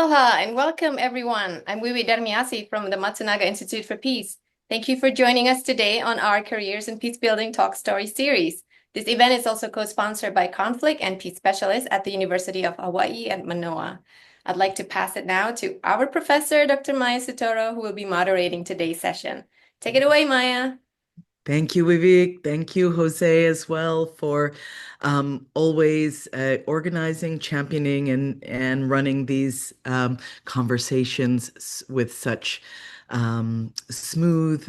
Aloha and welcome everyone. I'm Wiwi Darmiasi from the Matsunaga Institute for Peace. Thank you for joining us today on our Careers in Peacebuilding Talk Story series. This event is also co-sponsored by Conflict and Peace Specialists at the University of Hawaiʻi at Manoa. I'd like to pass it now to our professor, Dr. Maya Soetoro, who will be moderating today's session. Take it away, Maya. Thank you, Vivek. Thank you, Jose, as well, for always organizing, championing, and running these conversations with such smooth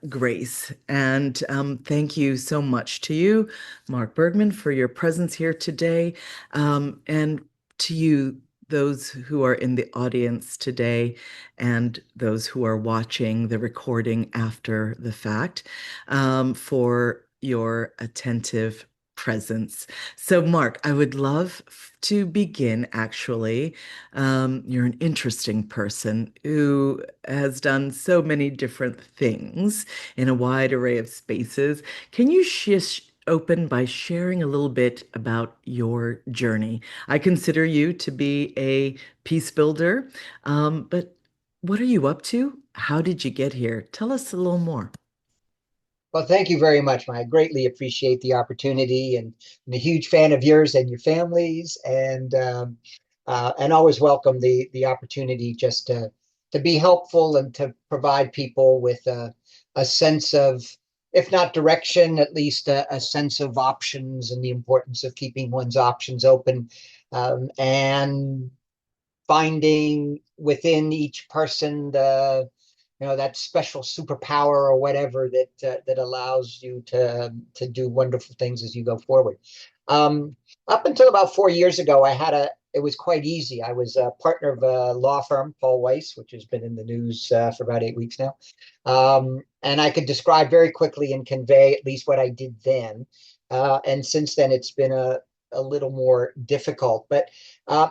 grace. And thank you so much to you, Mark Bergman, for your presence here today, and to you, those who are in the audience today and those who are watching the recording after the fact, for your attentive presence. So, Mark, I would love to begin actually. You're an interesting person who has done so many different things in a wide array of spaces. Can you open by sharing a little bit about your journey? I consider you to be a peace builder, but what are you up to? How did you get here? Tell us a little more. Well, thank you very much, Mike. I greatly appreciate the opportunity, and I'm a huge fan of yours and your families, and always welcome the opportunity just to be helpful and to provide people with a sense of, if not direction, at least a sense of options and the importance of keeping one's options open, and finding within each person that special superpower or whatever that allows you to do wonderful things as you go forward. Up until about 4 years ago, it was quite easy. I was a partner of a law firm, Paul Weiss, which has been in the news for about 8 weeks now. And I could describe very quickly and convey at least what I did then. And since then, it's been a little more difficult. But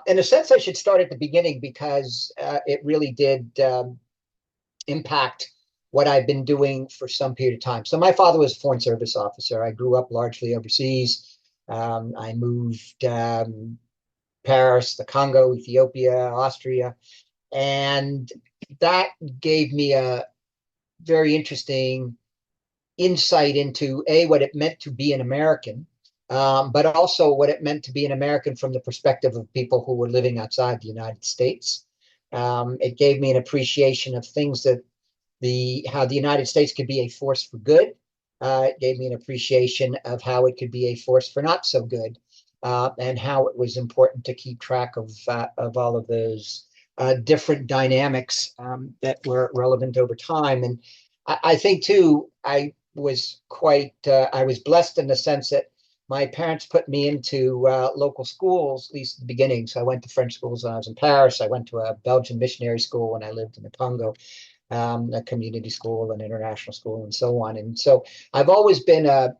in a sense, I should start at the beginning because it really did impact what I've been doing for some period of time. So my father was a foreign service officer. I grew up largely overseas. I moved Paris, the Congo, Ethiopia, Austria, and that gave me a very interesting insight into what it meant to be an American, but also what it meant to be an American from the perspective of people who were living outside the United States. It gave me an appreciation of things that how the United States could be a force for good. It gave me an appreciation of how it could be a force for not so good, and how it was important to keep track of all of those different dynamics that were relevant over time. And I think too, I was blessed in the sense that my parents put me into local schools, at least at the beginning. So I went to French schools when I was in Paris. I went to a Belgian missionary school when I lived in the Congo, a community school, an international school, and so on. And so I've always been a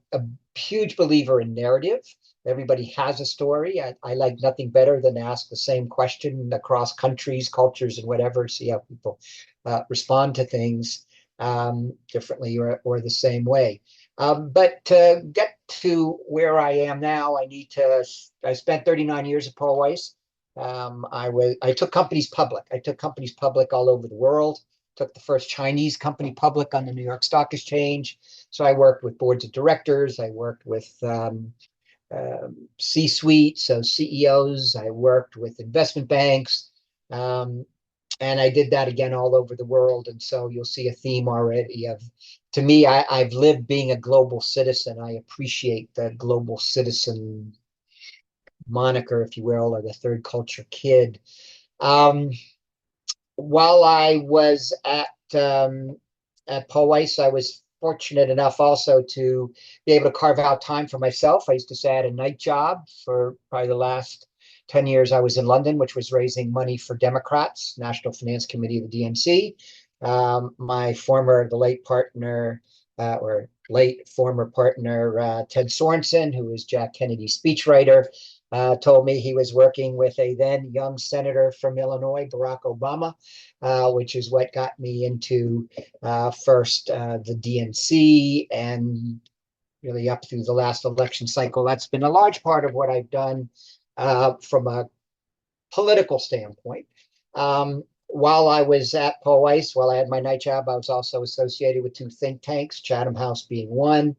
huge believer in narrative. Everybody has a story. I like nothing better than to ask the same question across countries, cultures, and whatever, see how people respond to things differently or the same way. But to get to where I am now, I spent 39 years at Paul Weiss. I took companies public. I took companies public all over the world. Took the first Chinese company public on the New York Stock Exchange. So I worked with boards of directors. I worked with C-suite, so CEOs. I worked with investment banks. And I did that again all over the world. And so you'll see a theme already of, to me, I've lived being a global citizen. I appreciate the global citizen moniker, if you will, or the third culture kid. While I was at Paul Weiss, I was fortunate enough also to be able to carve out time for myself. I used to say I had a night job for probably the last 10 years. I was in London, which was raising money for Democrats, National Finance Committee of the DNC. My late former partner, Ted Sorensen, who was Jack Kennedy's speechwriter, told me he was working with a then young senator from Illinois, Barack Obama, which is what got me into first the DNC and really up through the last election cycle. That's been a large part of what I've done from a political standpoint. While I was at Hawaiʻi, while I had my night job, I was also associated with two think tanks, Chatham House being one,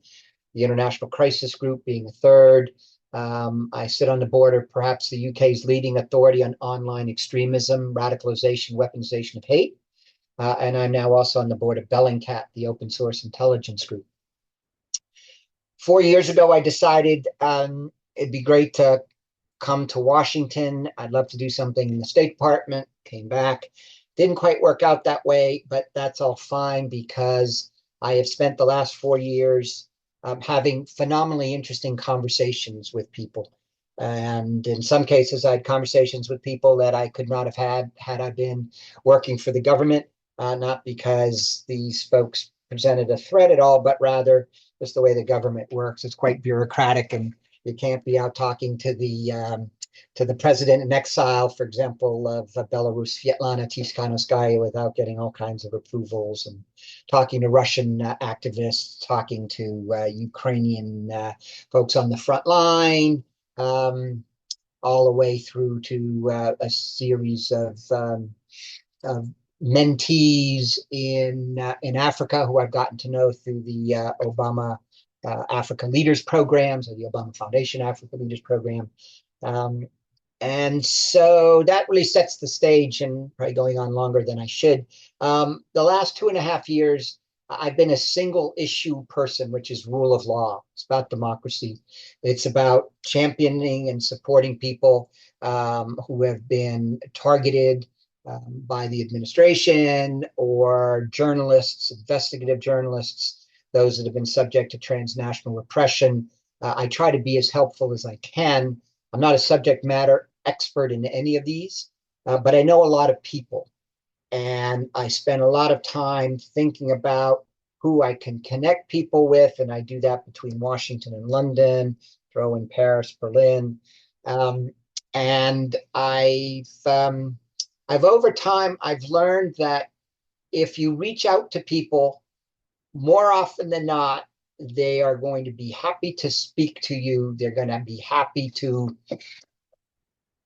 the International Crisis Group being a third. I sit on the board of perhaps the UK's leading authority on online extremism, radicalization, weaponization of hate. And I'm now also on the board of Bellingcat, the open source intelligence group. 4 years ago, I decided it'd be great to come to Washington. I'd love to do something in the State Department. Came back. Didn't quite work out that way, but that's all fine because I have spent the last 4 years having phenomenally interesting conversations with people. And in some cases, I had conversations with people that I could not have had I been working for the government, not because these folks presented a threat at all, but rather just the way the government works. It's quite bureaucratic, and you can't be out talking to the president in exile, for example, of Belarus, Svetlana Tikhanovskaya, without getting all kinds of approvals, and talking to Russian activists, talking to Ukrainian folks on the front line, all the way through to a series of mentees in Africa who I've gotten to know through the Obama Africa Leaders Programs, or the Obama Foundation Africa Leaders Program. And so that really sets the stage, and probably going on longer than I should. The last 2.5 years, I've been a single issue person, which is rule of law. It's about democracy. It's about championing and supporting people who have been targeted by the administration, or journalists, investigative journalists, those that have been subject to transnational repression. I try to be as helpful as I can. I'm not a subject matter expert in any of these, but I know a lot of people. And I spend a lot of time thinking about who I can connect people with. And I do that between Washington and London, throw in Paris, Berlin. And I've over time, I've learned that if you reach out to people, more often than not, they are going to be happy to speak to you. They're going to be happy to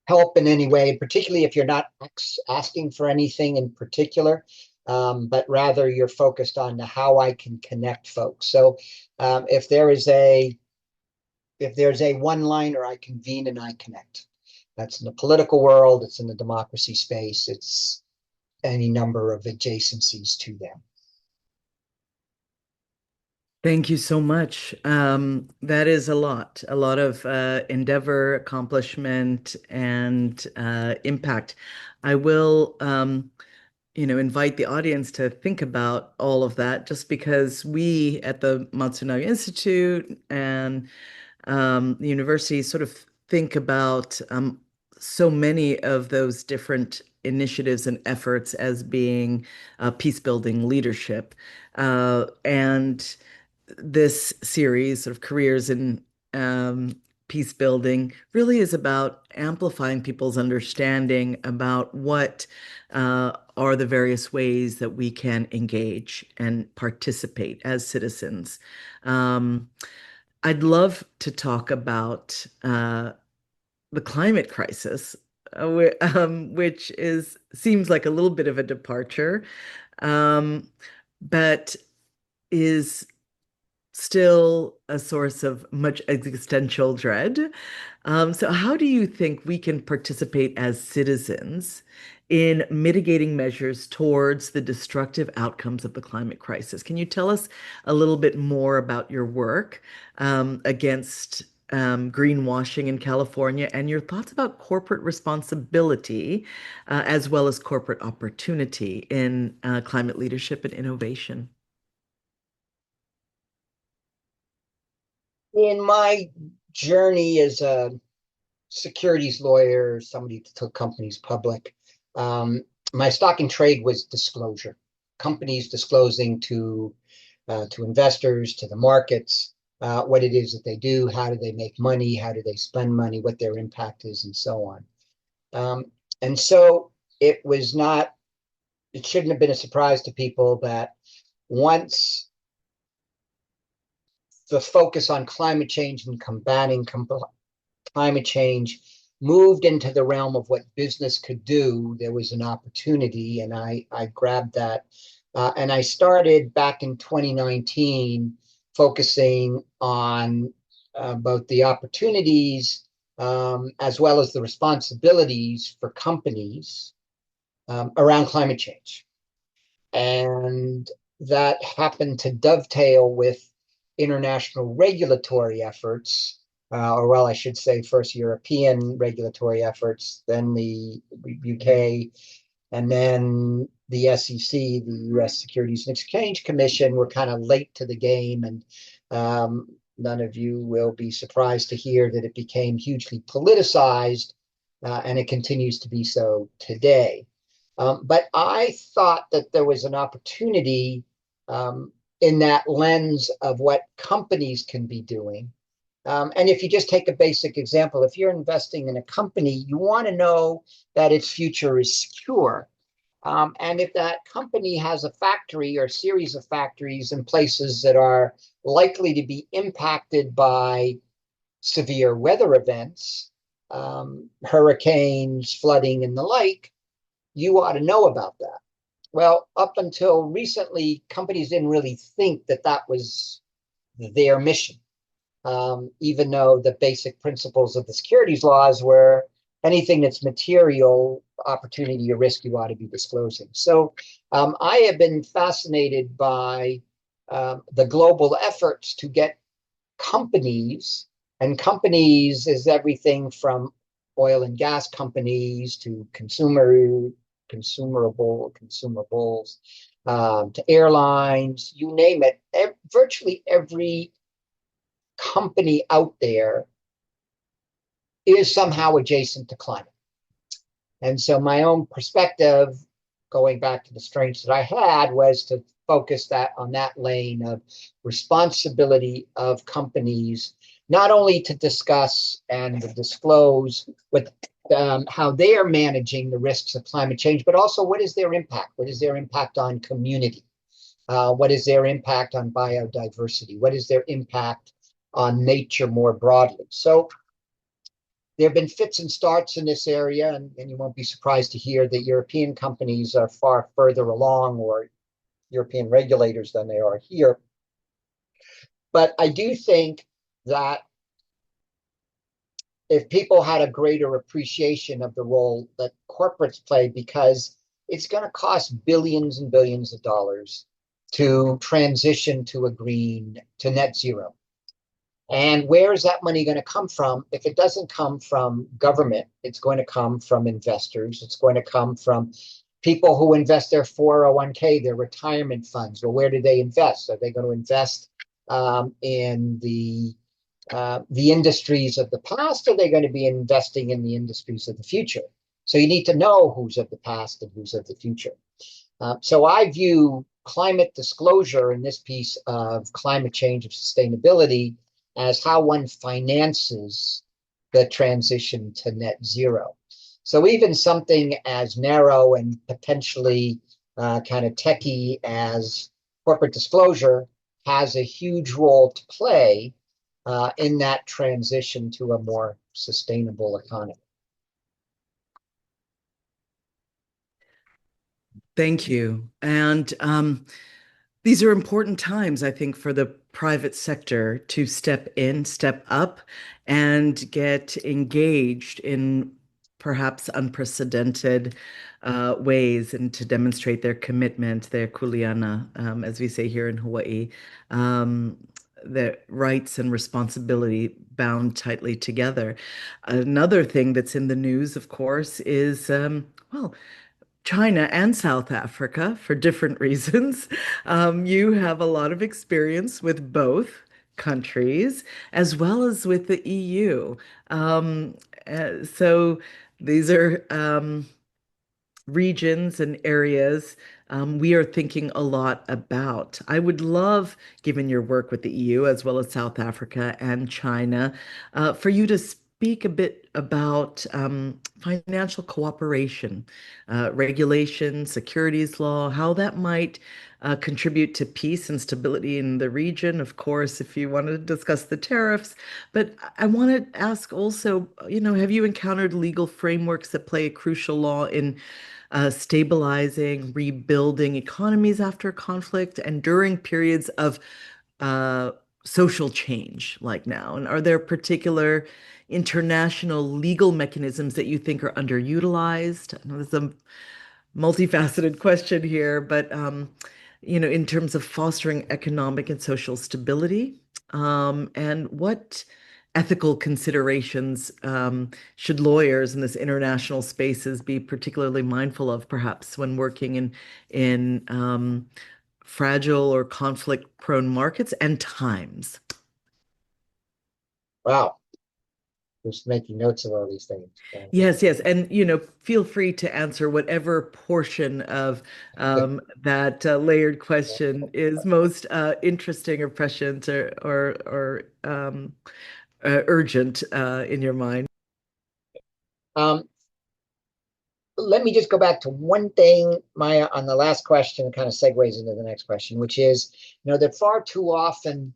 help in any way, particularly if you're not asking for anything in particular, but rather you're focused on how I can connect folks. So if there's a one-liner, I convene and I connect. That's in the political world, it's in the democracy space, it's any number of adjacencies to them. Thank you so much. That is a lot of endeavor, accomplishment, and impact. I will, invite the audience to think about all of that, just because we at the Matsunaga Institute and the university sort of think about so many of those different initiatives and efforts as being peace-building leadership. And this series, sort of Careers in Peace Building, really is about amplifying people's understanding about what are the various ways that we can engage and participate as citizens. I'd love to talk about the climate crisis, which seems like a little bit of a departure, but is still a source of much existential dread. So how do you think we can participate as citizens in mitigating measures towards the destructive outcomes of the climate crisis? Can you tell us a little bit more about your work against greenwashing in California, and your thoughts about corporate responsibility as well as corporate opportunity in climate leadership and innovation? In my journey as a securities lawyer, somebody that took companies public, my stock in trade was disclosure. Companies disclosing to investors, to the markets, what it is that they do, how do they make money, how do they spend money, what their impact is, and so on. And so it shouldn't have been a surprise to people that once the focus on climate change and combating climate change moved into the realm of what business could do, there was an opportunity, and I grabbed that. And I started back in 2019 focusing on both the opportunities as well as the responsibilities for companies around climate change. And that happened to dovetail with international regulatory efforts, or well, I should say first European regulatory efforts, then the UK, and then the SEC, the US Securities and Exchange Commission, were kind of late to the game. And none of you will be surprised to hear that it became hugely politicized, and it continues to be so today. But I thought that there was an opportunity in that lens of what companies can be doing. And if you just take a basic example, if you're investing in a company, you want to know that its future is secure. And if that company has a factory or a series of factories in places that are likely to be impacted by severe weather events, hurricanes, flooding, and the like, you ought to know about that. Well, up until recently, companies didn't really think that that was their mission, even though the basic principles of the securities laws were anything that's material, opportunity, or risk, you ought to be disclosing. So I have been fascinated by the global efforts to get companies, and companies is everything from oil and gas companies to consumables, to airlines, you name it. Virtually every company out there is somehow adjacent to climate. And so my own perspective, going back to the strengths that I had, was to focus that on that lane of responsibility of companies, not only to discuss and disclose what how they are managing the risks of climate change, but also what is their impact? What is their impact on community? What is their impact on biodiversity? What is their impact on nature more broadly? So there have been fits and starts in this area, and you won't be surprised to hear that European companies are far further along, or European regulators, than they are here. But I do think that if people had a greater appreciation of the role that corporates play, because it's going to cost billions and billions of dollars to transition to net zero. And where is that money going to come from? If it doesn't come from government, it's going to come from investors. It's going to come from people who invest their 401k, their retirement funds. Well, where do they invest? Are they going to invest in the industries of the past, or are they going to be investing in the industries of the future? So you need to know who's of the past and who's of the future. So I view climate disclosure in this piece of climate change of sustainability as how one finances the transition to net zero. So even something as narrow and potentially kind of techie as corporate disclosure has a huge role to play in that transition to a more sustainable economy. Thank you. And these are important times, I think, for the private sector to step in, step up, and get engaged in perhaps unprecedented ways, and to demonstrate their commitment, their kuleana, as we say here in Hawaii, their rights and responsibility bound tightly together. Another thing that's in the news, of course, is, well, China and South Africa for different reasons. You have a lot of experience with both countries as well as with the EU. So these are regions and areas we are thinking a lot about. I would love, given your work with the EU as well as South Africa and China, for you to speak a bit about financial cooperation, regulation, securities law, how that might contribute to peace and stability in the region. Of course, if you want to discuss the tariffs, but I want to ask also, have you encountered legal frameworks that play a crucial law in stabilizing, rebuilding economies after conflict and during periods of uh, social change like now? And are there particular international legal mechanisms that you think are underutilized? I know there's a multifaceted question here, but in terms of fostering economic and social stability, and what ethical considerations should lawyers in this international spaces be particularly mindful of, perhaps when working in fragile or conflict-prone markets and times? Wow. Just making notes of all these things. Yes, yes. And, feel free to answer whatever portion of that layered question is most interesting or prescient or urgent in your mind. Let me just go back to one thing, Maya, on the last question, and kind of segues into the next question, which is, that far too often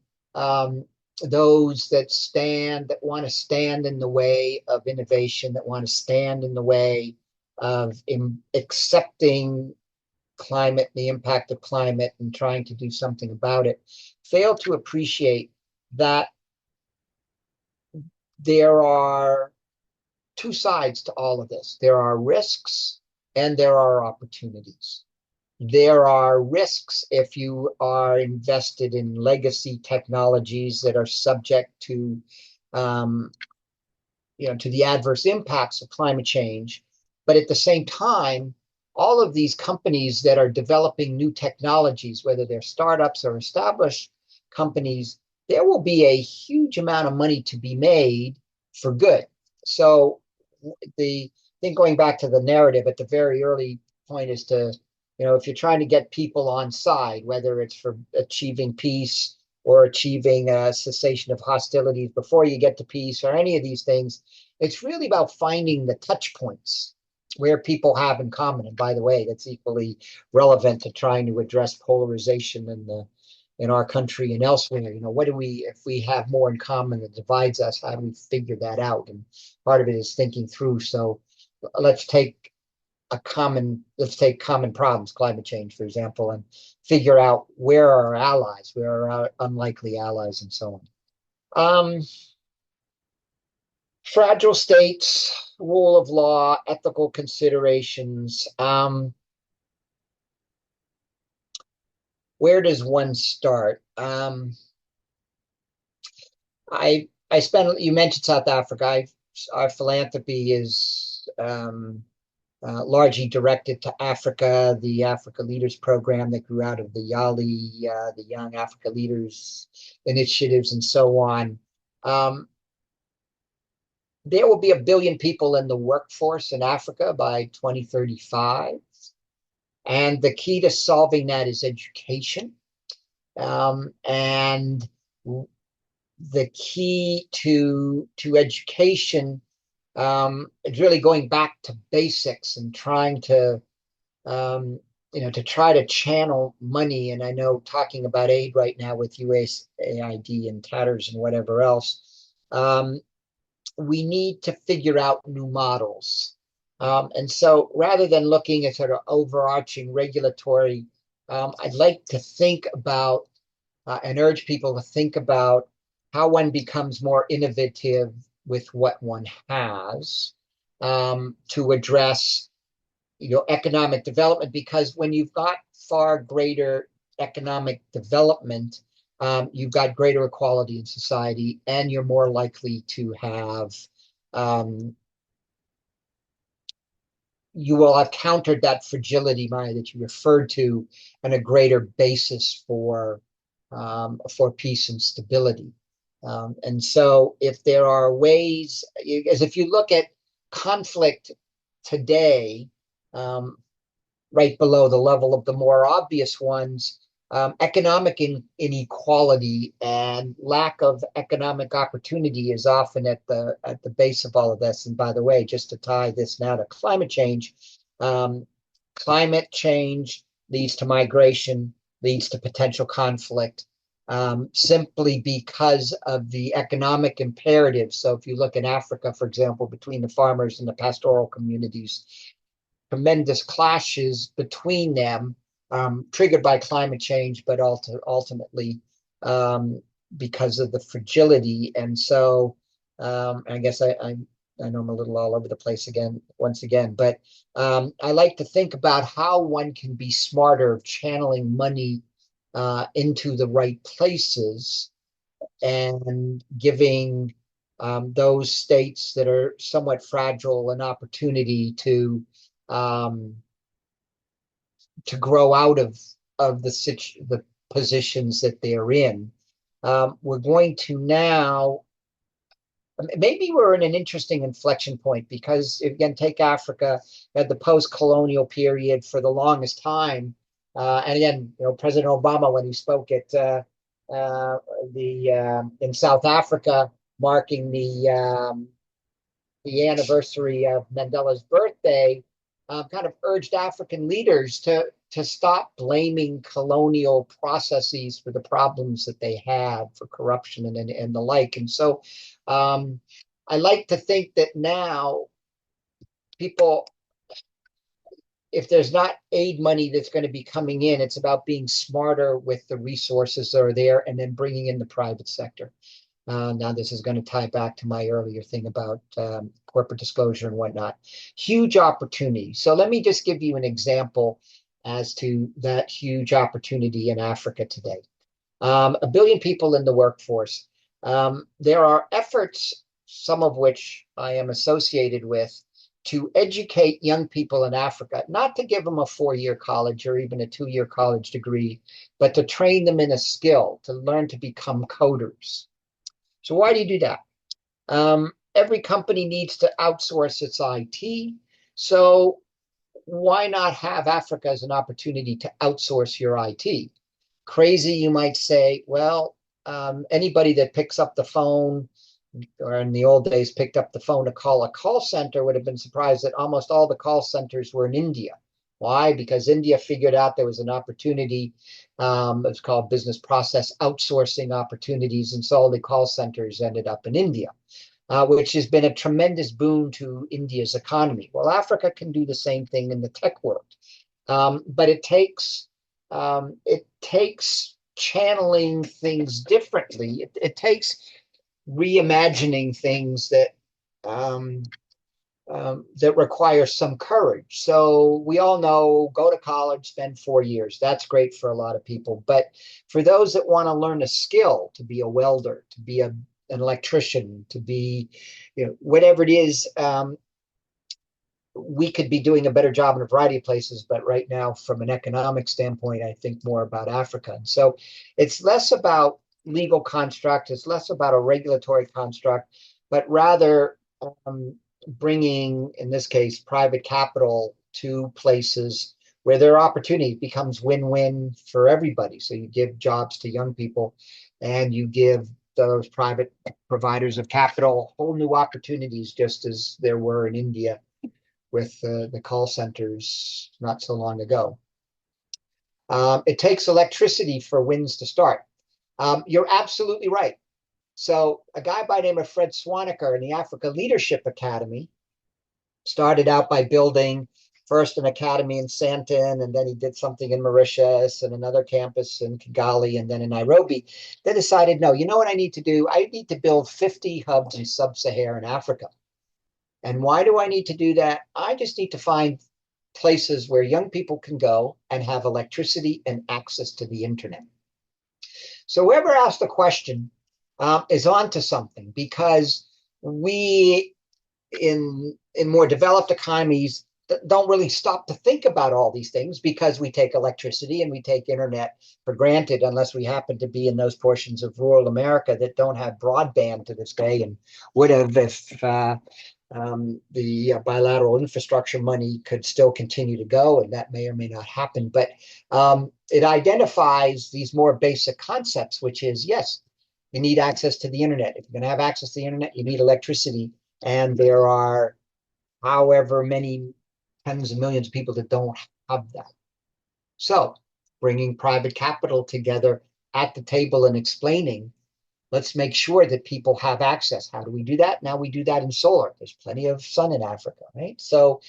those that want to stand in the way of innovation, that want to stand in the way of accepting climate, the impact of climate, and trying to do something about it, fail to appreciate that there are two sides to all of this. There are risks and there are opportunities. There are risks if you are invested in legacy technologies that are subject to, to the adverse impacts of climate change. But at the same time, all of these companies that are developing new technologies, whether they're startups or established companies, there will be a huge amount of money to be made for good. So the thing, going back to the narrative at the very early point, is to, if you're trying to get people on side, whether it's for achieving peace or achieving a cessation of hostilities before you get to peace or any of these things, it's really about finding the touch points where people have in common. And by the way, that's equally relevant to trying to address polarization in our country and elsewhere. If we have more in common that divides us, how do we figure that out? And part of it is thinking through. So let's take common problems, climate change, for example, and figure out where are our allies, where are our unlikely allies, and so on. Fragile states, rule of law, ethical considerations. Where does one start? You mentioned South Africa. Our philanthropy is largely directed to Africa, the Africa Leaders Program that grew out of the YALI, the Young Africa Leaders initiatives, and so on. There will be 1 billion people in the workforce in Africa by 2035. And the key to solving that is education. And the key to education is really going back to basics and trying to, to try to channel money. And I know, talking about aid right now with USAID and tatters and whatever else, we need to figure out new models. And so rather than looking at sort of overarching regulatory, I'd like to think about and urge people to think about how one becomes more innovative with what one has to address, economic development. Because when you've got far greater economic development, you've got greater equality in society, and you're more likely to have, you will have countered that fragility, Maya, that you referred to, and a greater basis for peace and stability. And so if there are ways, as if you look at conflict today, right below the level of the more obvious ones, economic inequality and lack of economic opportunity is often at the base of all of this. And by the way, just to tie this now to climate change leads to migration, leads to potential conflict, simply because of the economic imperatives. So if you look in Africa, for example, between the farmers and the pastoral communities, tremendous clashes between them, triggered by climate change, but ultimately because of the fragility. And so I guess I know I'm a little all over the place once again, but I like to think about how one can be smarter channeling money into the right places and giving those states that are somewhat fragile an opportunity to grow out of the positions that they're in. We're going to now, maybe we're in an interesting inflection point because, again, take Africa, had the post-colonial period for the longest time. And again, President Obama, when he spoke at in South Africa, marking the anniversary of Mandela's birthday, kind of urged African leaders to stop blaming colonial processes for the problems that they had, for corruption and the like. And so I like to think that now people, if there's not aid money that's going to be coming in, it's about being smarter with the resources that are there and then bringing in the private sector. Now, this is going to tie back to my earlier thing about corporate disclosure and whatnot. Huge opportunity. So let me just give you an example as to that huge opportunity in Africa today. 1 billion people in the workforce. There are efforts, some of which I am associated with, to educate young people in Africa, not to give them a 4-year college or even a 2-year college degree, but to train them in a skill, to learn to become coders. So why do you do that? Every company needs to outsource its IT. So why not have Africa as an opportunity to outsource your IT? Crazy, you might say, well, anybody that picks up the phone, or in the old days picked up the phone to call a call center, would have been surprised that almost all the call centers were in India. Why? Because India figured out there was an opportunity. It's called business process outsourcing opportunities. And so all the call centers ended up in India, which has been a tremendous boon to India's economy. Well, Africa can do the same thing in the tech world. But it takes channeling things differently. It takes reimagining things that require some courage. So we all know, go to college, spend 4 years. That's great for a lot of people. But for those that want to learn a skill, to be a welder, to be an electrician, to be, whatever it is, we could be doing a better job in a variety of places. But right now, from an economic standpoint, I think more about Africa. And so it's less about legal construct, it's less about a regulatory construct, but rather bringing, in this case, private capital to places where there are opportunities. Becomes win-win for everybody. So you give jobs to young people and you give those private providers of capital whole new opportunities, just as there were in India with the call centers not so long ago. It takes electricity for winds to start. You're absolutely right. So a guy by the name of Fred Swaniker in the Africa Leadership Academy started out by building first an academy in Santon, and then he did something in Mauritius and another campus in Kigali and then in Nairobi. They decided, no, you know what I need to do? I need to build 50 hubs in sub-Saharan Africa. And why do I need to do that? I just need to find places where young people can go and have electricity and access to the internet. So whoever asked the question is onto something, because we in more developed economies don't really stop to think about all these things, because we take electricity and we take internet for granted, unless we happen to be in those portions of rural America that don't have broadband to this day and would have if The bilateral infrastructure money could still continue to go, and that may or may not happen. But it identifies these more basic concepts, which is, yes, you need access to the internet. If you're going to have access to the internet, you need electricity. And there are however many tens of millions of people that don't have that. So bringing private capital together at the table and explaining, let's make sure that people have access. How do we do that? Now we do that in solar. There's plenty of sun in Africa, right? So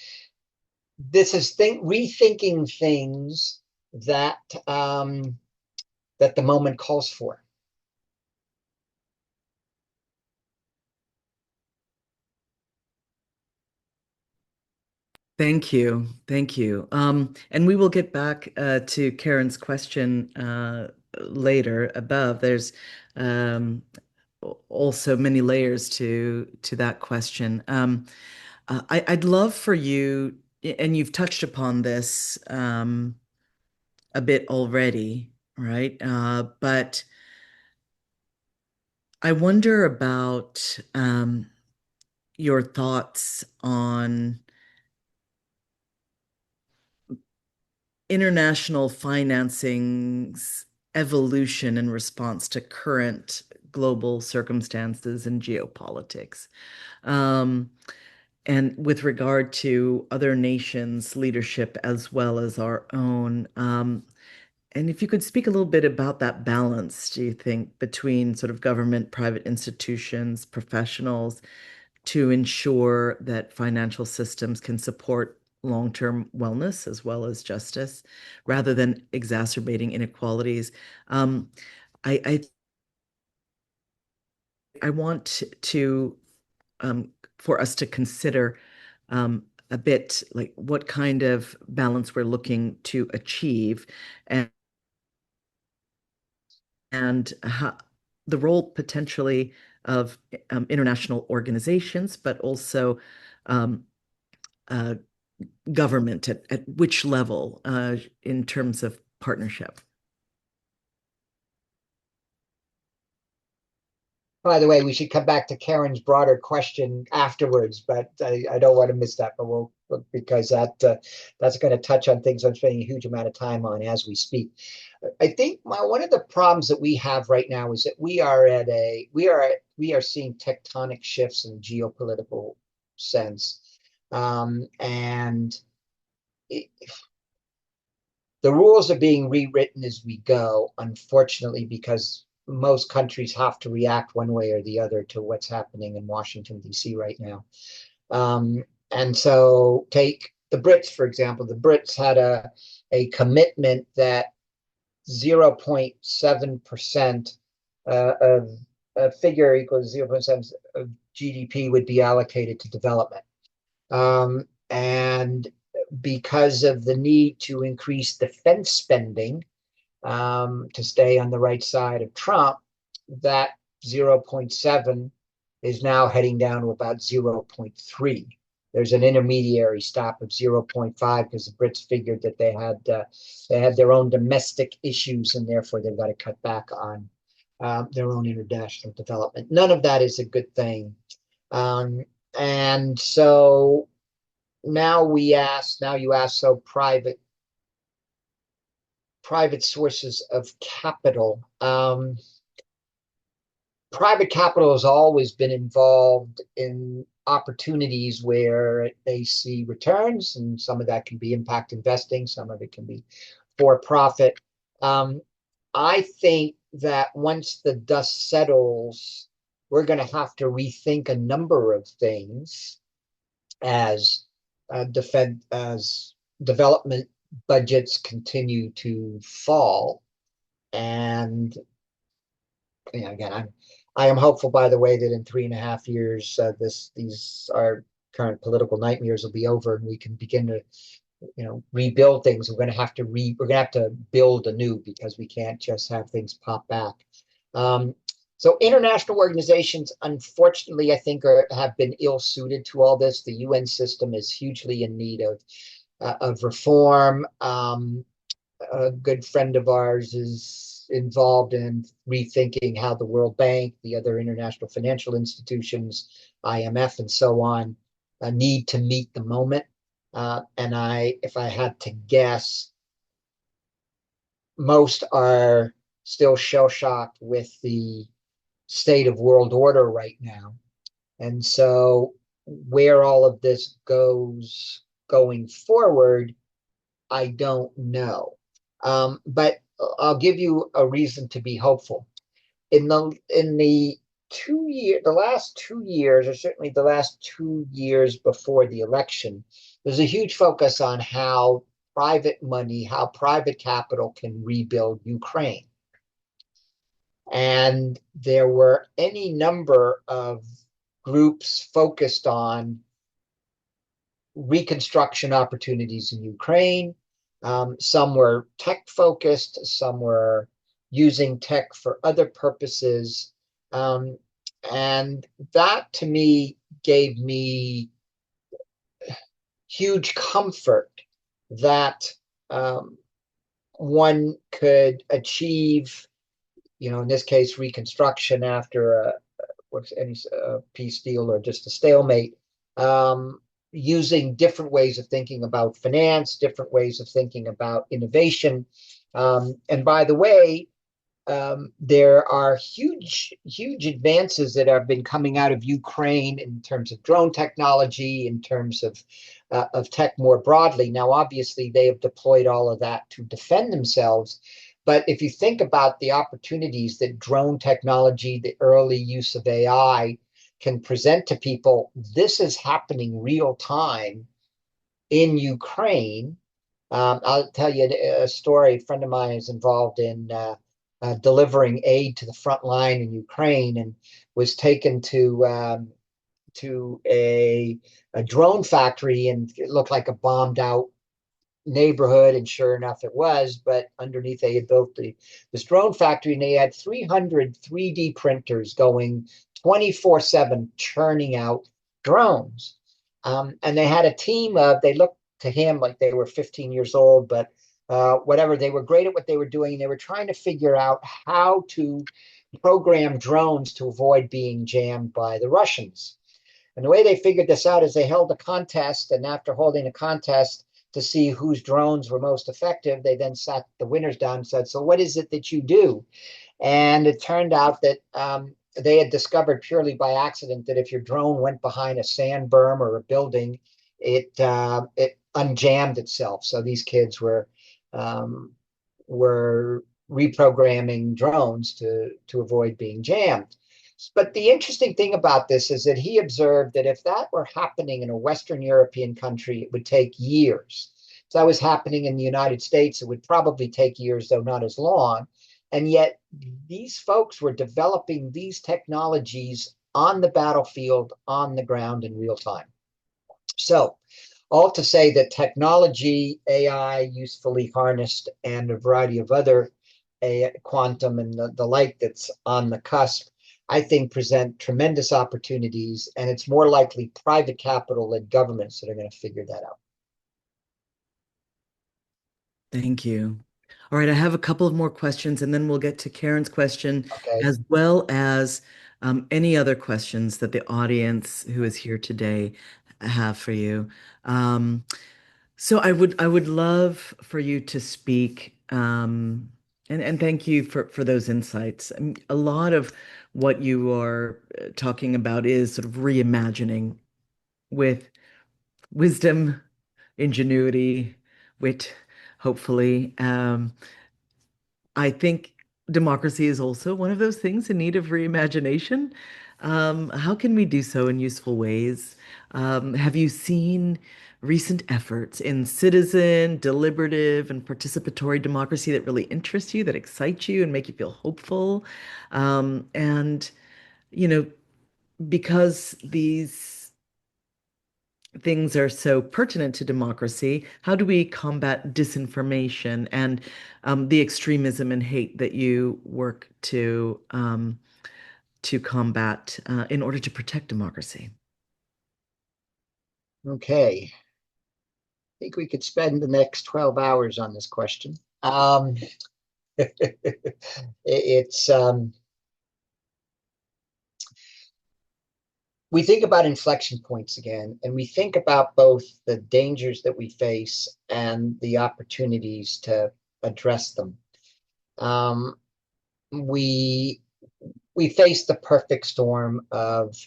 this is rethinking things that that the moment calls for. Thank you. Thank you. And we will get back to Karen's question later above. There's also many layers to that question. I'd love for you, and you've touched upon this a bit already, right? But I wonder about your thoughts on international financing's evolution in response to current global circumstances and geopolitics. And with regard to other nations' leadership as well as our own. And if you could speak a little bit about that balance, do you think, between sort of government, private institutions, professionals, to ensure that financial systems can support long-term wellness as well as justice, rather than exacerbating inequalities. I want to for us to consider a bit like what kind of balance we're looking to achieve, and how, the role potentially of international organizations, but also government at which level in terms of partnership. By the way, we should come back to Karen's broader question afterwards, but I don't want to miss that. But because that's going to touch on things I'm spending a huge amount of time on as we speak. I think one of the problems that we have right now is that we are seeing tectonic shifts in geopolitical sense, and the rules are being rewritten as we go, unfortunately, because most countries have to react one way or the other to what's happening in Washington, D.C. right now. And so take the Brits, for example. The Brits had a commitment that 0.7% of a figure equals 0.7 of GDP would be allocated to development. And because of the need to increase defense spending, to stay on the right side of Trump, that 0.7 is now heading down to about 0.3. There's an intermediary stop of 0.5 because the Brits figured that they had their own domestic issues, and therefore they've got to cut back on their own international development. None of that is a good thing. And so now you ask, so private sources of capital. Private capital has always been involved in opportunities where they see returns, and some of that can be impact investing, some of it can be for profit. I think that once the dust settles, we're going to have to rethink a number of things as development budgets continue to fall. And again, I am hopeful, by the way, that in 3.5 years, our current political nightmares will be over, and we can begin to, rebuild things. We're going to have to build anew, because we can't just have things pop back. So international organizations, unfortunately, I think have been ill-suited to all this. The UN system is hugely in need of reform. A good friend of ours is involved in rethinking how the World Bank, the other international financial institutions, IMF, and so on, a need to meet the moment. And if I had to guess, most are still shell-shocked with the state of world order right now. And so where all of this goes going forward, I don't know. But I'll give you a reason to be hopeful. In the last 2 years, or certainly the last 2 years before the election, there's a huge focus on how private money, how private capital can rebuild Ukraine. And there were any number of groups focused on reconstruction opportunities in Ukraine. Some were tech focused, some were using tech for other purposes. And that to me gave me huge comfort that one could achieve, in this case, reconstruction after any peace deal or just a stalemate, using different ways of thinking about finance, different ways of thinking about innovation. And by the way, there are huge advances that have been coming out of Ukraine in terms of drone technology, in terms of tech more broadly. Now, obviously, they have deployed all of that to defend themselves. But if you think about the opportunities that drone technology, the early use of AI can present to people, this is happening real time in Ukraine. I'll tell you a story. A friend of mine is involved in delivering aid to the front line in Ukraine, and was taken to a drone factory, and it looked like a bombed out neighborhood, and sure enough it was. But underneath they had built this drone factory, and they had 300 3D printers going 24/7 churning out drones. And they had a team of, they looked to him like they were 15 years old, but whatever, they were great at what they were doing. And they were trying to figure out how to program drones to avoid being jammed by the Russians. And the way they figured this out is they held a contest, and after holding a contest to see whose drones were most effective, they then sat the winners down and said, so what is it that you do? And it turned out that they had discovered purely by accident that if your drone went behind a sand berm or a building, it unjammed itself. So these kids were reprogramming drones to avoid being jammed. But the interesting thing about this is that he observed that if that were happening in a Western European country, it would take years. If that was happening in the United States, it would probably take years, though not as long. And yet these folks were developing these technologies on the battlefield, on the ground in real time. So all to say that technology, AI usefully harnessed, and a variety of other quantum and the like that's on the cusp, I think present tremendous opportunities, and it's more likely private capital and governments that are going to figure that out. Thank you. All right, I have a couple of more questions, and then we'll get to Karen's question, Okay. as well as any other questions that the audience who is here today have for you. So I would love for you to speak, and thank you for those insights. I mean, a lot of what you are talking about is sort of reimagining with wisdom, ingenuity, wit, hopefully. I think democracy is also one of those things in need of reimagination. How can we do so in useful ways? Have you seen recent efforts in citizen, deliberative, and participatory democracy that really interest you, that excite you, and make you feel hopeful? And, you know, because these things are so pertinent to democracy, how do we combat disinformation and the extremism and hate that you work to combat in order to protect democracy? Okay. I think we could spend the next 12 hours on this question. It's we think about inflection points again, and we think about both the dangers that we face and the opportunities to address them. We face the perfect storm of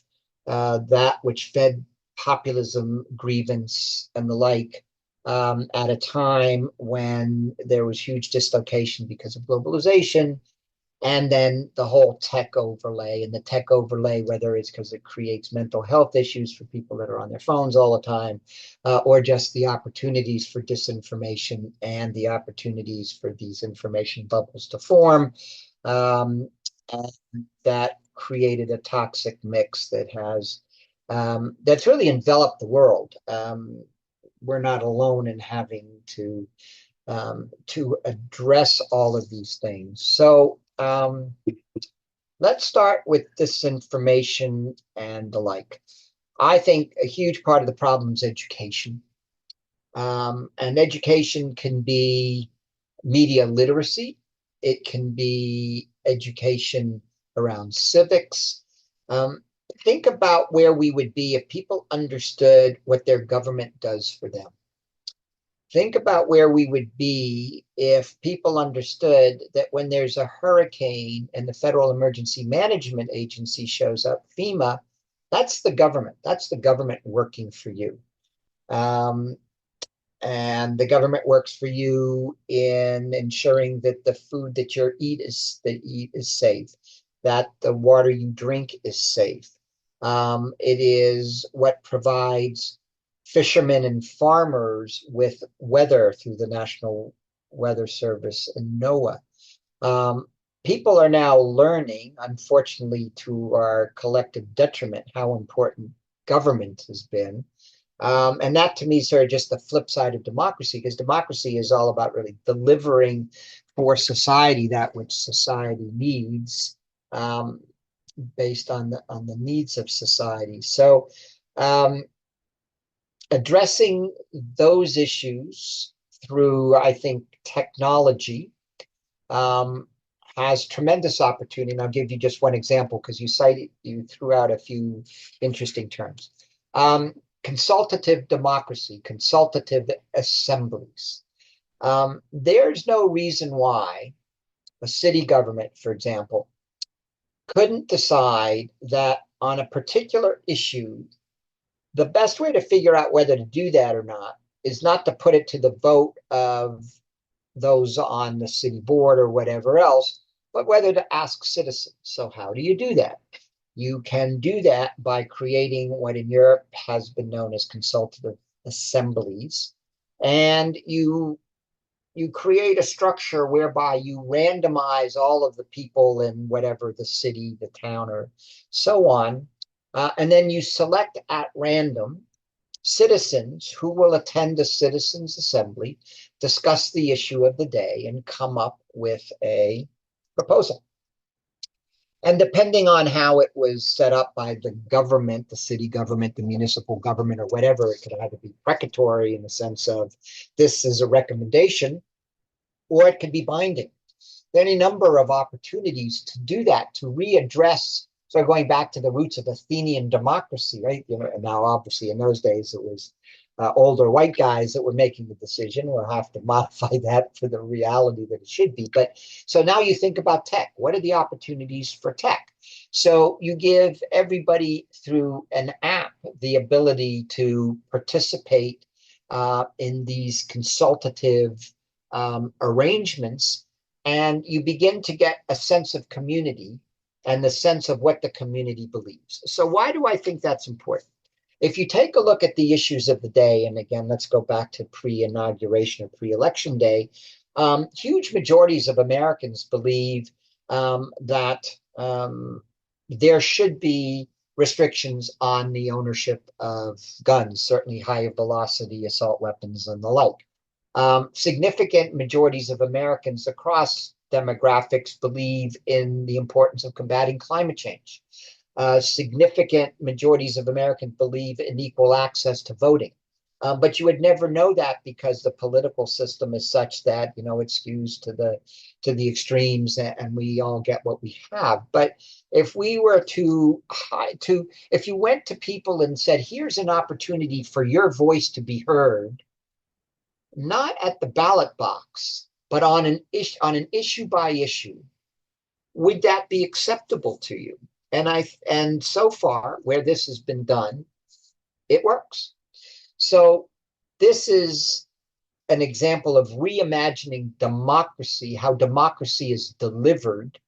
that which fed populism, grievance, and the like, at a time when there was huge dislocation because of globalization, and then the whole tech overlay. And the tech overlay, whether it's because it creates mental health issues for people that are on their phones all the time, or just the opportunities for disinformation and the opportunities for these information bubbles to form, and that created a toxic mix that has that's really enveloped the world. We're not alone in having to address all of these things. So let's start with disinformation and the like. I think a huge part of the problem is education. And education can be media literacy. It can be education around civics. Think about where we would be if people understood what their government does for them. Think about where we would be if people understood that when there's a hurricane and the Federal Emergency Management Agency shows up, FEMA, that's the government. That's the government working for you. And the government works for you in ensuring that the food that you eat is safe, that the water you drink is safe. It is what provides fishermen and farmers with weather through the National Weather Service and NOAA. People are now learning, unfortunately, to our collective detriment, how important government has been. And that to me is sort of just the flip side of democracy, because democracy is all about really delivering for society that which society needs, based on the needs of society. So addressing those issues through, I think, technology has tremendous opportunity. And I'll give you just one example, because you threw out a few interesting terms. Consultative democracy, consultative assemblies. There's no reason why a city government, for example, couldn't decide that on a particular issue, the best way to figure out whether to do that or not is not to put it to the vote of those on the city board or whatever else, but whether to ask citizens. So how do you do that? You can do that by creating what in Europe has been known as consultative assemblies. And you create a structure whereby you randomize all of the people in whatever the city, the town, or so on. And then you select at random citizens who will attend a citizens' assembly, discuss the issue of the day, and come up with a proposal. And depending on how it was set up by the government, the city government, the municipal government, or whatever, it could either be precatory in the sense of this is a recommendation, or it could be binding. There are any number of opportunities to do that, to readdress. So going back to the roots of Athenian democracy, right? And now obviously in those days it was older white guys that were making the decision. We'll have to modify that for the reality that it should be. But so now you think about tech. What are the opportunities for tech? So you give everybody through an app the ability to participate in these consultative arrangements, and you begin to get a sense of community and the sense of what the community believes. So why do I think that's important? If you take a look at the issues of the day, and again, let's go back to pre-inauguration or pre-election day, huge majorities of Americans believe that there should be restrictions on the ownership of guns, certainly high velocity assault weapons and the like. Significant majorities of Americans across demographics believe in the importance of combating climate change. Significant majorities of Americans believe in equal access to voting. But you would never know that because the political system is such that, it skews to the extremes, and we all get what we have. But if we were if you went to people and said, here's an opportunity for your voice to be heard, not at the ballot box, but on an issue by issue, would that be acceptable to you? And so far, where this has been done, it works. So this is an example of reimagining democracy, how democracy is delivered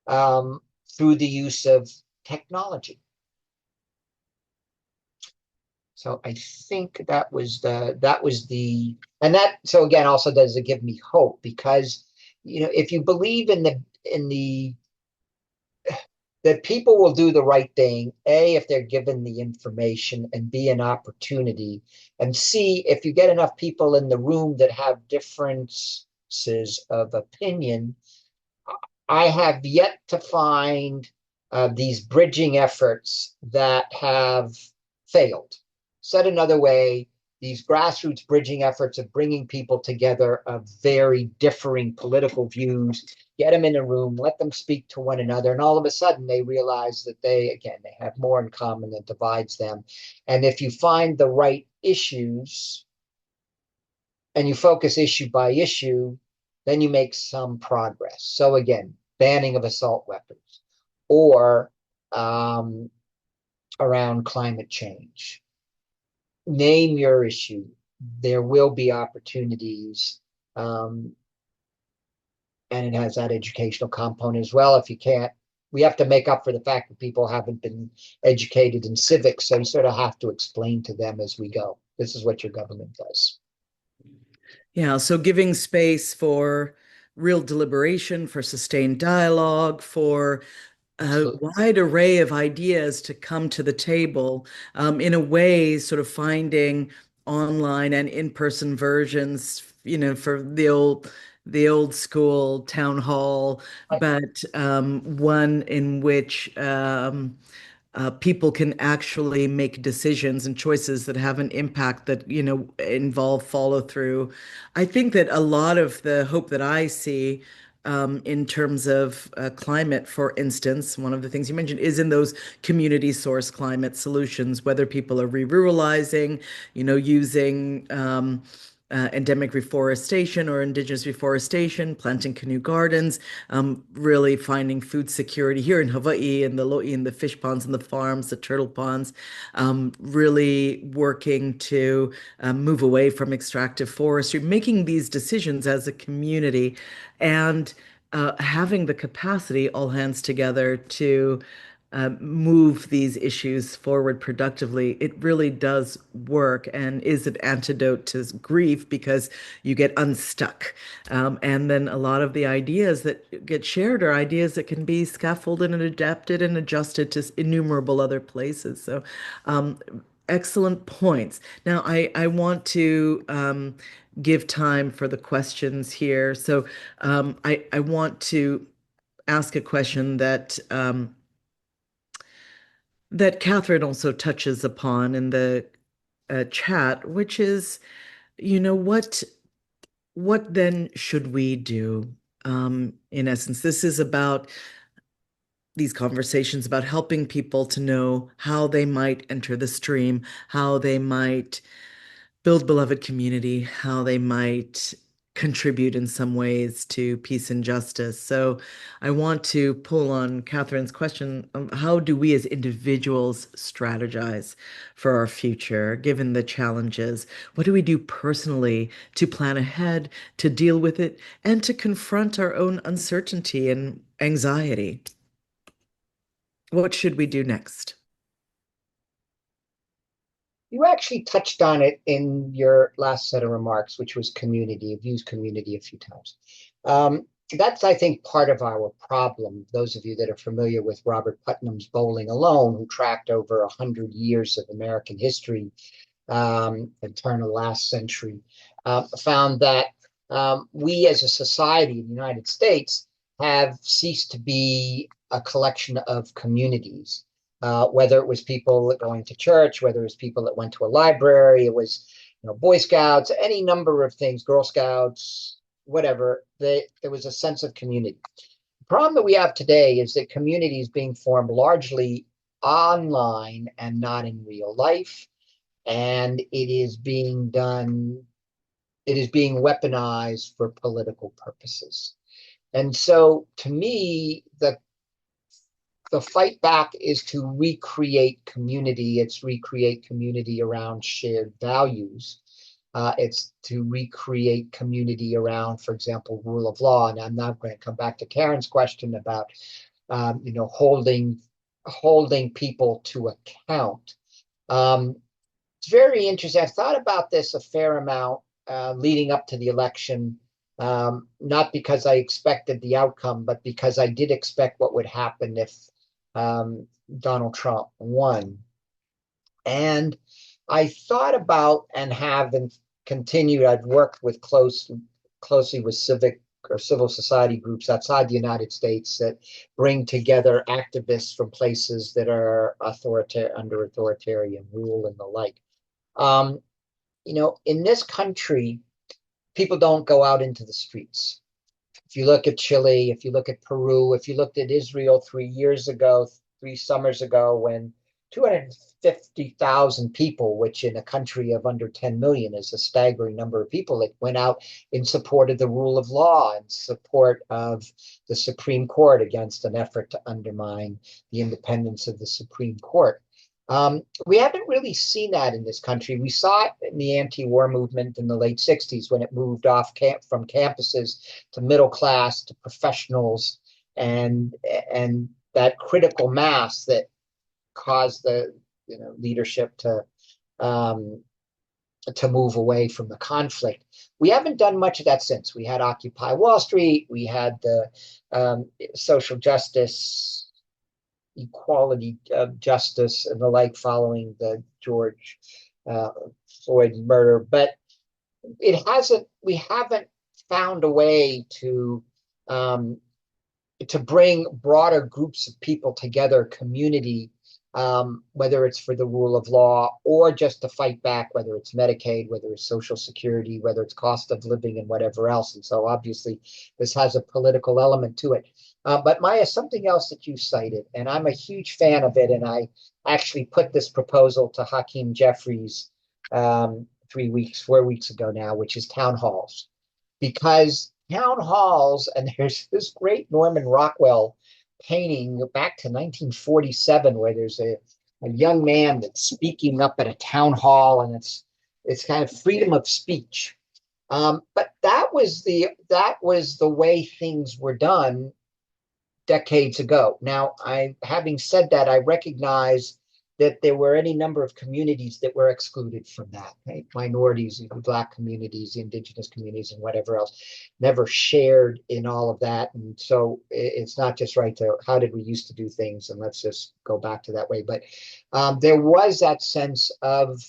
through the use of technology. So I think so again, also does it give me hope, because if you believe in the that people will do the right thing, A, if they're given the information, and B, an opportunity, and C, if you get enough people in the room that have differences of opinion. I have yet to find these bridging efforts that have failed. Said another way, these grassroots bridging efforts of bringing people together of very differing political views, get them in a room, let them speak to one another, and all of a sudden they realize that they have more in common than divides them. And if you find the right issues and you focus issue by issue, then you make some progress. So again, banning of assault weapons, or around climate change. Name your issue. There will be opportunities, and it has that educational component as well. If you can't, we have to make up for the fact that people haven't been educated in civics, so you sort of have to explain to them as we go. This is what your government does. Yeah, so giving space for real deliberation, for sustained dialogue, for a wide array of ideas to come to the table, in a way, sort of finding online and in-person versions, for the old school town hall, but one in which people can actually make decisions and choices that have an impact that, involve follow through. I think that a lot of the hope that I see in terms of climate, for instance, one of the things you mentioned is in those community source climate solutions, whether people are re-ruralizing, using endemic reforestation or indigenous reforestation, planting canoe gardens, really finding food security here in Hawaii, and the lo'i and the fish ponds and the farms, the turtle ponds, really working to move away from extractive forestry, making these decisions as a community, and having the capacity, all hands together, to move these issues forward productively. It really does work and is an antidote to grief, because you get unstuck. And then a lot of the ideas that get shared are ideas that can be scaffolded and adapted and adjusted to innumerable other places. So excellent points. Now, I want to give time for the questions here. So I want to ask a question that Catherine also touches upon in the chat, which is, what then should we do? In essence, this is about these conversations about helping people to know how they might enter the stream, how they might build beloved community, how they might contribute in some ways to peace and justice. So I want to pull on Catherine's question of how do we as individuals strategize for our future, given the challenges? What do we do personally to plan ahead, to deal with it, and to confront our own uncertainty and anxiety? What should we do next? You actually touched on it in your last set of remarks, which was community. You've used community a few times. That's, I think, part of our problem. Those of you that are familiar with Robert Putnam's Bowling Alone, who tracked over 100 years of American history, the turn of the last century, found that we as a society in the United States have ceased to be a collection of communities. Whether it was people going to church, whether it was people that went to a library, it was Boy Scouts, any number of things, Girl Scouts, whatever. There was a sense of community. The problem that we have today is that community is being formed largely online and not in real life, and it is being weaponized for political purposes. And so, to me, the fight back is to recreate community. It's recreate community around shared values. It's to recreate community around, for example, rule of law. And I'm now going to come back to Karen's question about, holding people to account. It's very interesting. I've thought about this a fair amount leading up to the election, not because I expected the outcome, but because I did expect what would happen if Donald Trump won. And I thought about and have continued, I've worked with closely with civic or civil society groups outside the United States that bring together activists from places that are under authoritarian rule and the like. In this country, people don't go out into the streets. If you look at Chile, if you look at Peru, if you looked at Israel 3 summers ago, when 250,000 people, which in a country of under 10 million is a staggering number of people, that went out in support of the rule of law, in support of the Supreme Court against an effort to undermine the independence of the Supreme Court. We haven't really seen that in this country. We saw it in the anti-war movement in the late 60s when it moved off from campuses to middle class to professionals, and that critical mass that caused the leadership to move away from the conflict. We haven't done much of that since. We had Occupy Wall Street. We had the social justice, equality of justice and the like following the George Floyd murder, but we haven't found a way to bring broader groups of people together, community, whether it's for the rule of law or just to fight back, whether it's Medicaid, whether it's Social Security, whether it's cost of living and whatever else. And so obviously this has a political element to it. But Maya, something else that you cited, and I'm a huge fan of it, and I actually put this proposal to Hakeem Jeffries 4 weeks ago now, which is town halls. Because town halls, and there's this great Norman Rockwell painting back to 1947 where there's a young man that's speaking up at a town hall, and it's kind of freedom of speech. But that was the way things were done decades ago. Now, having said that, I recognize that there were any number of communities that were excluded from that, right? Minorities, Black communities, indigenous communities, and whatever else, never shared in all of that. And so it's not just right to how did we used to do things, and let's just go back to that way. But there was that sense of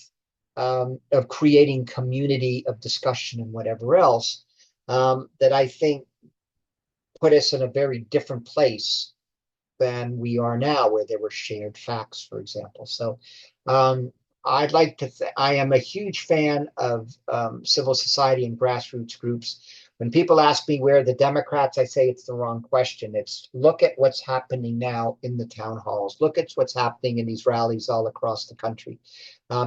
creating community of discussion and whatever else that I think put us in a very different place than we are now, where there were shared facts, for example. So I'd like to I am a huge fan of civil society and grassroots groups. When people ask me where are the Democrats, I say it's the wrong question. It's look at what's happening now in the town halls. Look at what's happening in these rallies all across the country.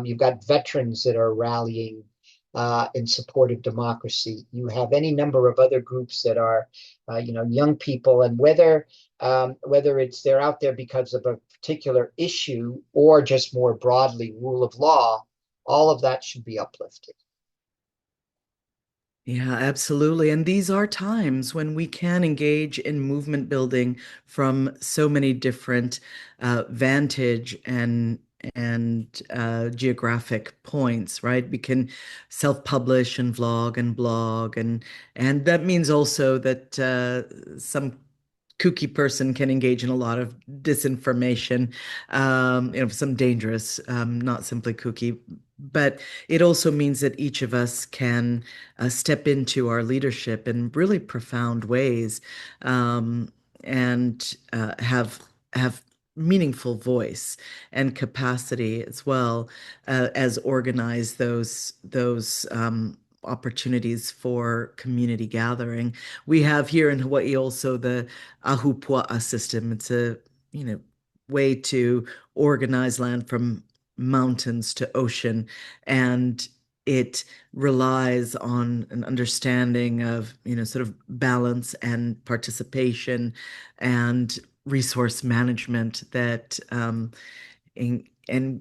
You've got veterans that are rallying in support of democracy. You have any number of other groups that are, young people, and whether it's they're out there because of a particular issue or just more broadly rule of law, all of that should be uplifted. Yeah, absolutely. And these are times when we can engage in movement building from so many different vantage and geographic points, right? We can self-publish and vlog and blog, and that means also that some kooky person can engage in a lot of disinformation, some dangerous, not simply kooky, but it also means that each of us can step into our leadership in really profound ways, and have meaningful voice and capacity as well as organize those opportunities for community gathering. We have here in Hawaii also the ahupua'a system. It's a way to organize land from mountains to ocean, and it relies on an understanding of sort of balance and participation and resource management that and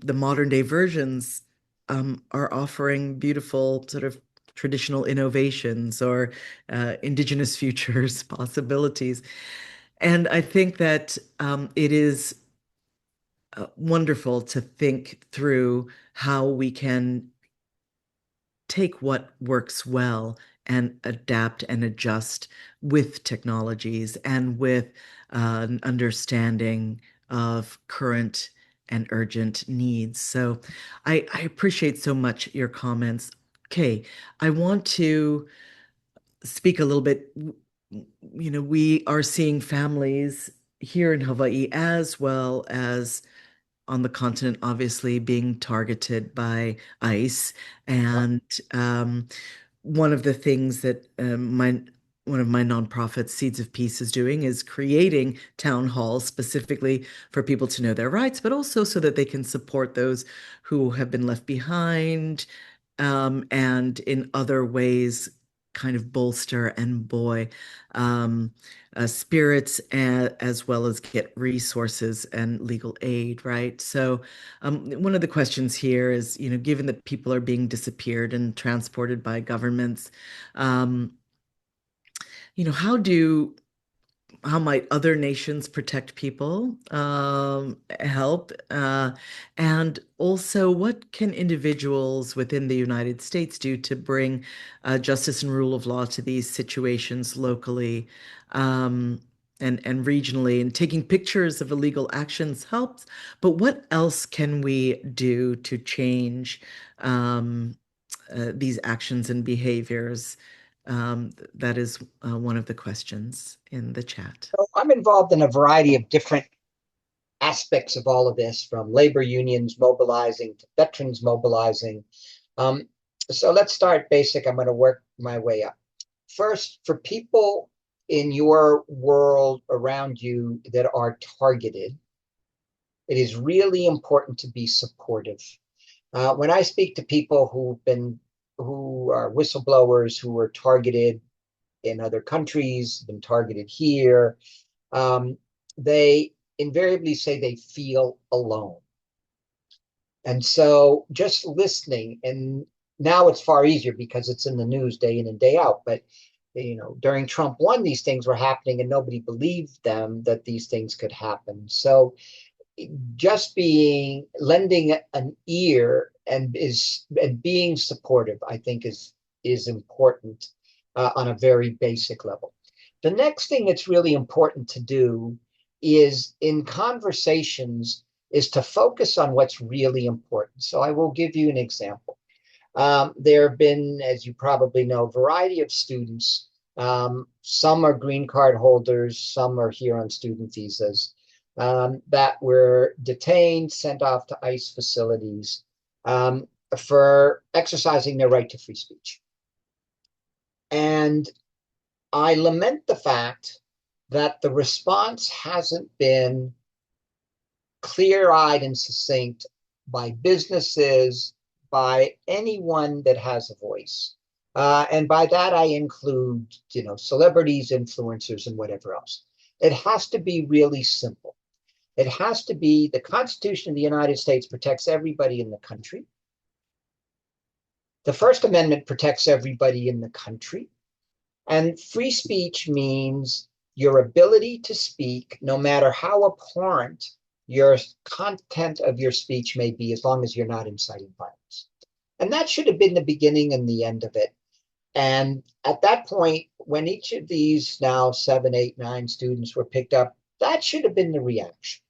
the modern day versions are offering beautiful sort of traditional innovations or indigenous futures possibilities. And I think that it is wonderful to think through how we can take what works well and adapt and adjust with technologies and with an understanding of current and urgent needs. So I appreciate so much your comments. Okay, I want to speak a little bit. We are seeing families here in Hawaii as well as on the continent, obviously being targeted by ICE. And one of the things that one of my nonprofits, Seeds of Peace, is doing is creating town halls specifically for people to know their rights, but also so that they can support those who have been left behind, and in other ways kind of bolster and buoy spirits, as well as get resources and legal aid, right? So one of the questions here is, given that people are being disappeared and transported by governments, how might other nations protect people, help? And also, what can individuals within the United States do to bring justice and rule of law to these situations locally, and regionally? And taking pictures of illegal actions helps, but what else can we do to change these actions and behaviors? That is one of the questions in the chat. So I'm involved in a variety of different aspects of all of this, from labor unions mobilizing to veterans mobilizing. So let's start basic. I'm going to work my way up. First, for people in your world around you that are targeted, it is really important to be supportive. When I speak to people who are whistleblowers, who are targeted in other countries, been targeted here, they invariably say they feel alone. And so just listening, and now it's far easier because it's in the news day in and day out, but during Trump 1, these things were happening and nobody believed them that these things could happen. So just lending an ear and being supportive, I think is important on a very basic level. The next thing that's really important to do is in conversations is to focus on what's really important. So I will give you an example. There have been, as you probably know, a variety of students. Some are green card holders, some are here on student visas, that were detained, sent off to ICE facilities for exercising their right to free speech. And I lament the fact that the response hasn't been clear-eyed and succinct by businesses, by anyone that has a voice. And by that, I include, celebrities, influencers, and whatever else. It has to be really simple. It has to be the Constitution of the United States protects everybody in the country. The First Amendment protects everybody in the country. And free speech means your ability to speak, no matter how abhorrent your content of your speech may be, as long as you're not inciting violence. And that should have been the beginning and the end of it. And at that point, when each of these now 7, 8, 9 students were picked up, that should have been the reaction.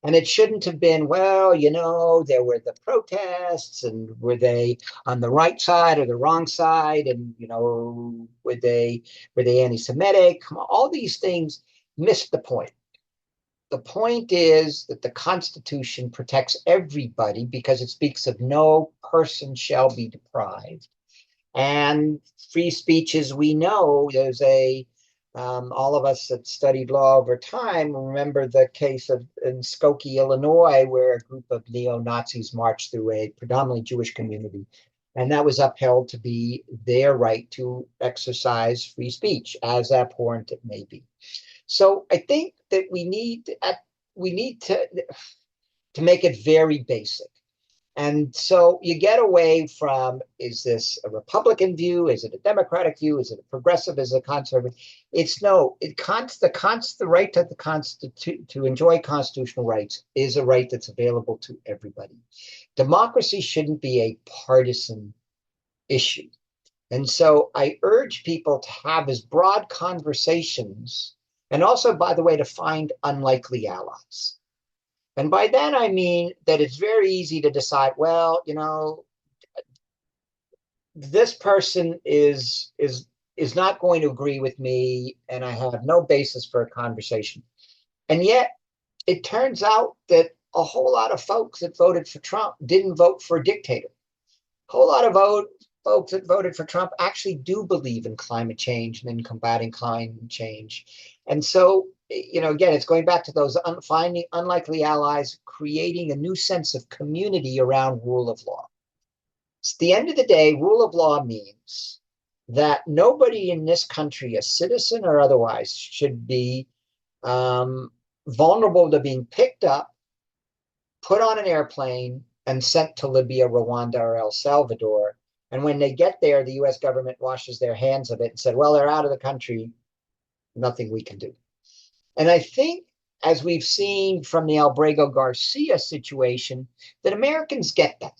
And it shouldn't have been, well, there were the protests, and were they on the right side or the wrong side? And, were they anti-Semitic? All these things missed the point. the point is that the Constitution protects everybody because it speaks of no person shall be deprived. And free speech, as we know, there's all of us that studied law over time remember the case of in Skokie, Illinois, where a group of neo-Nazis marched through a predominantly Jewish community. And that was upheld to be their right to exercise free speech, as abhorrent it may be. So I think that we need to make it very basic. And so you get away from, is this a Republican view? Is it a Democratic view? Is it a progressive? Is it a conservative? It's no, the right to to enjoy constitutional rights is a right that's available to everybody. Democracy shouldn't be a partisan issue. And so I urge people to have as broad conversations, and also, by the way, to find unlikely allies. And by that, I mean that it's very easy to decide, well, this person is not going to agree with me, and I have no basis for a conversation. And yet, it turns out that a whole lot of folks that voted for Trump didn't vote for a dictator. A whole lot of folks that voted for Trump actually do believe in climate change and in combating climate change. And so, again, it's going back to those finding unlikely allies, creating a new sense of community around rule of law. At the end of the day, rule of law means that nobody in this country, a citizen or otherwise, should be vulnerable to being picked up, put on an airplane, and sent to Libya, Rwanda, or El Salvador. And when they get there, the US government washes their hands of it and said, well, they're out of the country, nothing we can do. And I think, as we've seen from the Albrego Garcia situation, that Americans get that.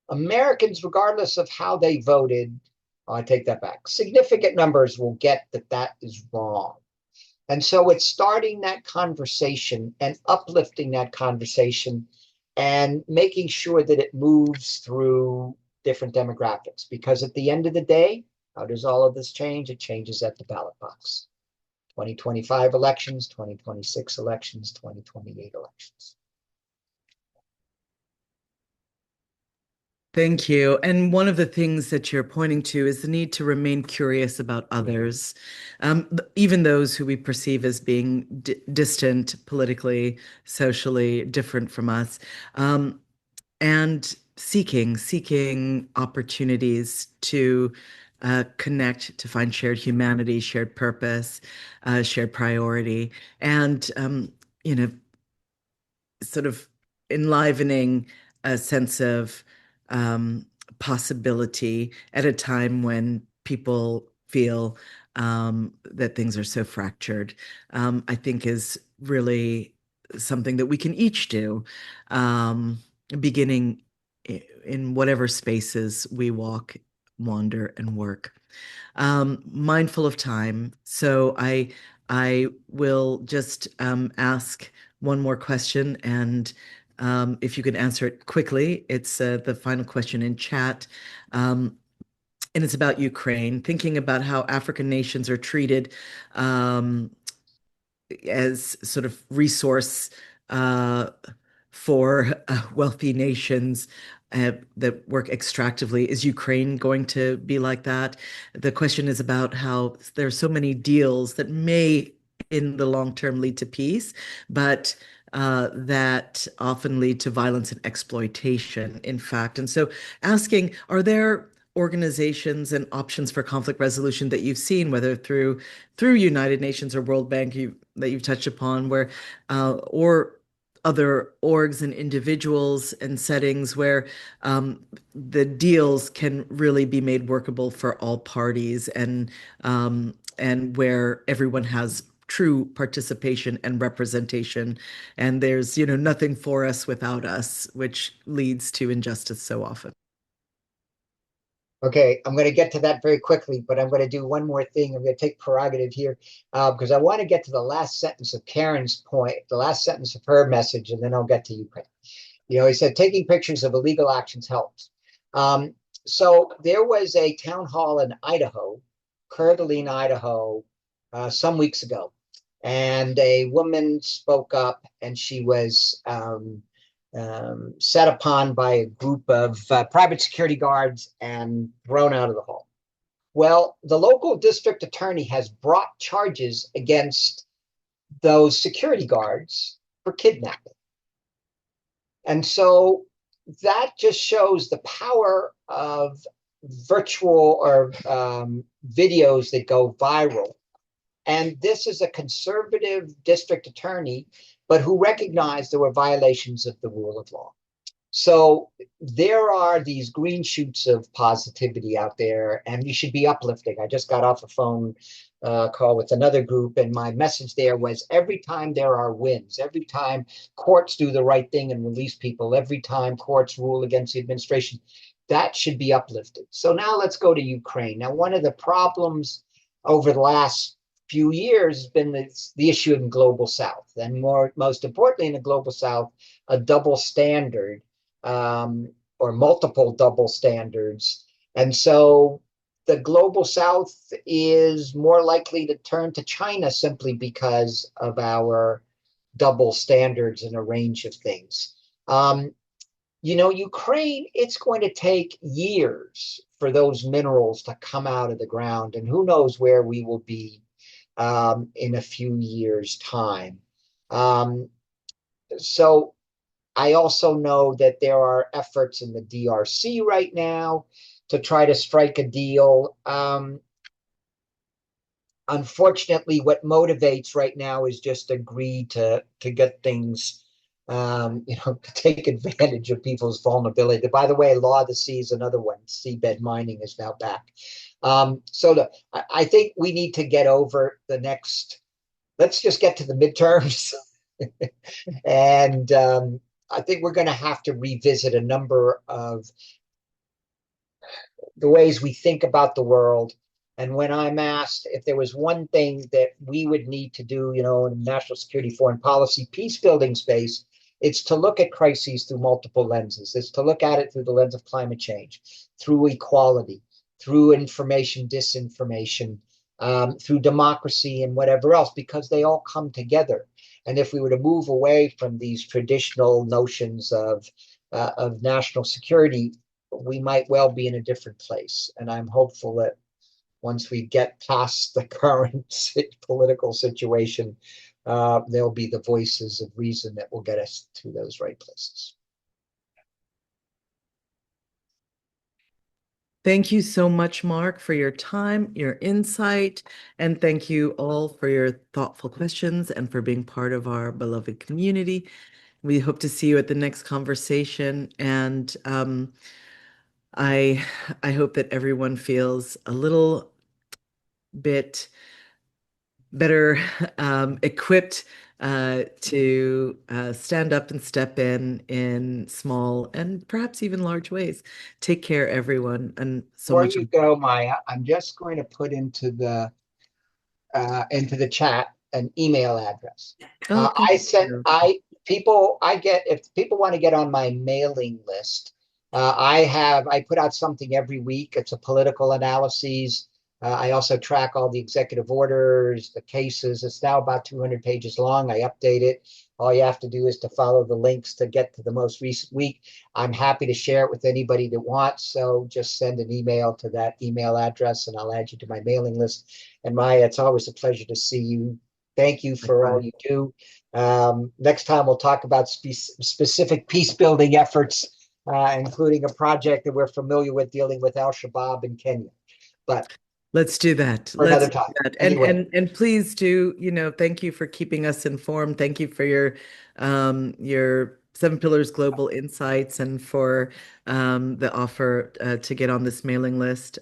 Americans, regardless of how they voted, I take that back, significant numbers will get that that is wrong. And so it's starting that conversation and uplifting that conversation and making sure that it moves through different demographics. Because at the end of the day, how does all of this change? It changes at the ballot box. 2025 elections, 2026 elections, 2028 elections. Thank you. And one of the things that you're pointing to is the need to remain curious about others, even those who we perceive as being distant politically, socially, different from us, and seeking opportunities to connect, to find shared humanity, shared purpose, shared priority, and sort of enlivening a sense of possibility at a time when people feel that things are so fractured, I think is really something that we can each do, beginning in whatever spaces we walk, wander, and work. Mindful of time, so I will just ask one more question, and if you can answer it quickly. It's the final question in chat. And it's about Ukraine, thinking about how African nations are treated as sort of resource for wealthy nations that work extractively. Is Ukraine going to be like that? The question is about how there are so many deals that may, in the long term, lead to peace, but that often lead to violence and exploitation, in fact. And so asking, are there organizations and options for conflict resolution that you've seen, whether through United Nations or World Bank that you've touched upon, where or other orgs and individuals and settings where the deals can really be made workable for all parties, and where everyone has true participation and representation, and there's nothing for us without us, which leads to injustice so often. Okay, I'm going to get to that very quickly, but I'm going to do one more thing. I'm going to take prerogative here because I want to get to the last sentence of Karen's point, the last sentence of her message, and then I'll get to Ukraine. He said, taking pictures of illegal actions helps. So there was a town hall in Idaho, Coeur d'Alene, Idaho, some weeks ago. And a woman spoke up, and she was set upon by a group of private security guards and thrown out of the hall. Well, the local district attorney has brought charges against those security guards for kidnapping. And so that just shows the power of virtual or videos that go viral. And this is a conservative district attorney, but who recognized there were violations of the rule of law. So there are these green shoots of positivity out there, and we should be uplifting. I just got off a phone call with another group, and my message there was every time there are wins, every time courts do the right thing and release people, every time courts rule against the administration, that should be uplifted. So now let's go to Ukraine. Now, one of the problems over the last few years has been the issue in global South, and most importantly in the global South, a double standard or multiple double standards. And so the global South is more likely to turn to China simply because of our double standards in a range of things. Ukraine, it's going to take years for those minerals to come out of the ground, and who knows where we will be in a few years' time. So I also know that there are efforts in the DRC right now to try to strike a deal. Unfortunately, what motivates right now is just a greed to get things, to take advantage of people's vulnerability. By the way, Law of the Sea is another one. Seabed mining is now back. I think we need to get over the next, let's just get to the midterms. And I think we're going to have to revisit a number of the ways we think about the world. And when I'm asked if there was one thing that we would need to do, in national security, foreign policy, peace building space, it's to look at crises through multiple lenses. It's to look at it through the lens of climate change, through equality, through information, disinformation, through democracy and whatever else, because they all come together. And if we were to move away from these traditional notions of national security, we might well be in a different place. And I'm hopeful that once we get past the current political situation, there'll be the voices of reason that will get us to those right places. Thank you so much, Mark, for your time, your insight, and thank you all for your thoughtful questions and for being part of our beloved community. We hope to see you at the next conversation, and I hope that everyone feels a little bit better equipped to stand up and step in small and perhaps even large ways. Take care, everyone, and so Before much. you go, Maya, I'm just going to put into the chat an email address. Oh, thank you. If people want to get on my mailing list, I put out something every week. It's a political analysis. I also track all the executive orders, the cases. It's now about 200 pages long. I update it. All you have to do is to follow the links to get to the most recent week. I'm happy to share it with anybody that wants. So just send an email to that email address and I'll add you to my mailing list. And Maya, it's always a pleasure to see you. Thank you for all you do. Next time we'll talk about specific peace building efforts, including a project that we're familiar with dealing with Al-Shabaab in Kenya. But let's do that. For another time. And please do, thank you for keeping us informed. Thank you for your Seven Pillars Global Insights and for the offer to get on this mailing list.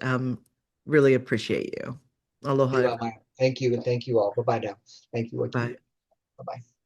Really appreciate you. Aloha. Thank you, and thank you all. Bye-bye now. Thank you. Bye. Bye-bye.